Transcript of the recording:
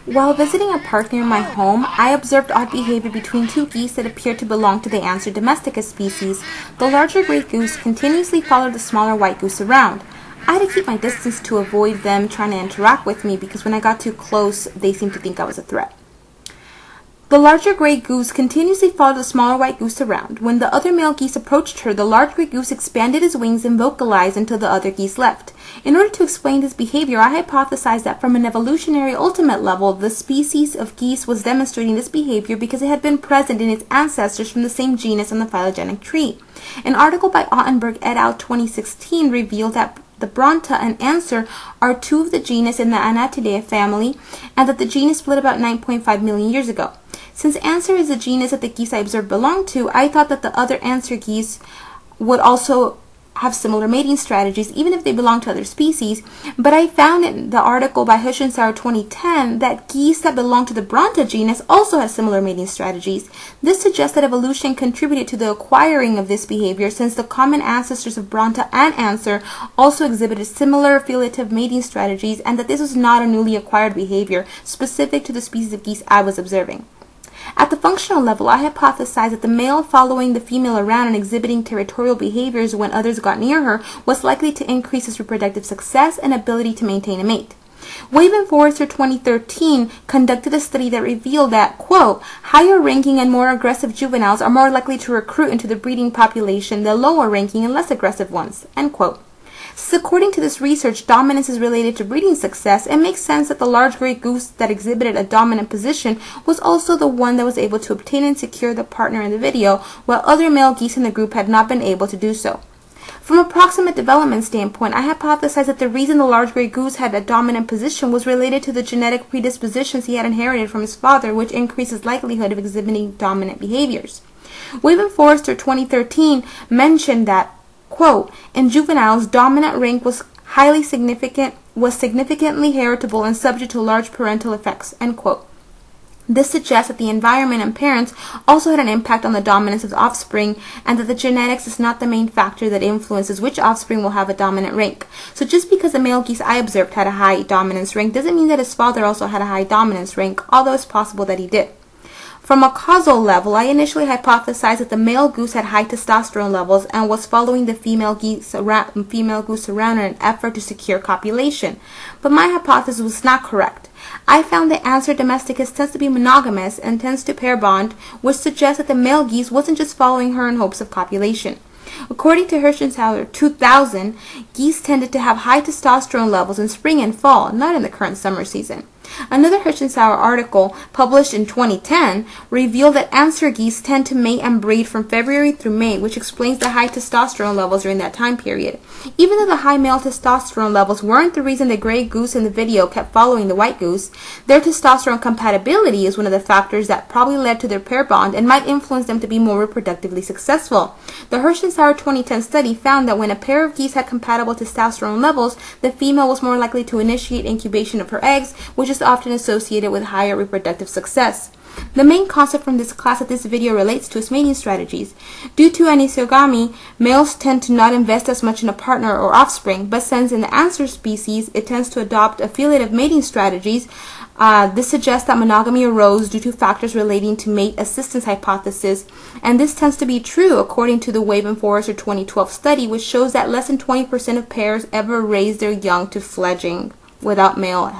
While visiting a park near my home, I observed odd behavior between two geese that appeared to belong to the Anser Domesticus species. The larger gray goose continuously followed the smaller white goose around. I had to keep my distance to avoid them trying to interact with me because when I got too close, they seemed to think I was a threat. The larger gray goose continuously followed the smaller white goose around. When the other male geese approached her, the large gray goose expanded his wings and vocalized until the other geese left. In order to explain this behavior, I hypothesized that from an evolutionary ultimate level, the species of geese was demonstrating this behavior because it had been present in its ancestors from the same genus on the phylogenetic tree. An article by Ottenburghs et al. 2016 revealed that the Bronta and Anser are two of the genus in the Anatidae family, and that the genus split about 9.5 million years ago. Since Anser is the genus that the geese I observed belong to, I thought that the other Anser geese would also have similar mating strategies, even if they belong to other species. But I found in the article by Hirschenhauser 2010 that geese that belong to the Bronta genus also have similar mating strategies. This suggests that evolution contributed to the acquiring of this behavior, since the common ancestors of Bronta and Anser also exhibited similar affiliative mating strategies, and that this was not a newly acquired behavior specific to the species of geese I was observing. At the functional level, I hypothesized that the male following the female around and exhibiting territorial behaviors when others got near her was likely to increase his reproductive success and ability to maintain a mate. Wave and Forrester 2013 conducted a study that revealed that, quote, higher ranking and more aggressive juveniles are more likely to recruit into the breeding population than lower ranking and less aggressive ones, end quote. Since according to this research, dominance is related to breeding success, it makes sense that the large gray goose that exhibited a dominant position was also the one that was able to obtain and secure the partner in the video, while other male geese in the group had not been able to do so. From a proximate development standpoint, I hypothesized that the reason the large gray goose had a dominant position was related to the genetic predispositions he had inherited from his father, which increased his likelihood of exhibiting dominant behaviors. Wave and Forrester 2013 mentioned that, quote, in juveniles, dominant rank was significantly heritable and subject to large parental effects, end quote. This suggests that the environment and parents also had an impact on the dominance of the offspring, and that the genetics is not the main factor that influences which offspring will have a dominant rank. So just because the male geese I observed had a high dominance rank doesn't mean that his father also had a high dominance rank, although it's possible that he did. From a causal level, I initially hypothesized that the male goose had high testosterone levels and was following the female goose around in an effort to secure copulation. But my hypothesis was not correct. I found that Anser Domesticus tends to be monogamous and tends to pair bond, which suggests that the male geese wasn't just following her in hopes of copulation. According to Hirschenhauser 2000, geese tended to have high testosterone levels in spring and fall, not in the current summer season. Another Hirschenhauser article, published in 2010, revealed that Anser geese tend to mate and breed from February through May, which explains the high testosterone levels during that time period. Even though the high male testosterone levels weren't the reason the gray goose in the video kept following the white goose, their testosterone compatibility is one of the factors that probably led to their pair bond and might influence them to be more reproductively successful. The Hirschenhauser 2010 study found that when a pair of geese had compatible testosterone levels, the female was more likely to initiate incubation of her eggs, which is often associated with higher reproductive success. The main concept from this class that this video relates to is mating strategies. Due to anisogamy, males tend to not invest as much in a partner or offspring, but since in the Anser species it tends to adopt affiliative mating strategies, this suggests that monogamy arose due to factors relating to mate assistance hypothesis, and this tends to be true according to the Wave and Forrester 2012 study, which shows that less than 20% of pairs ever raise their young to fledging without male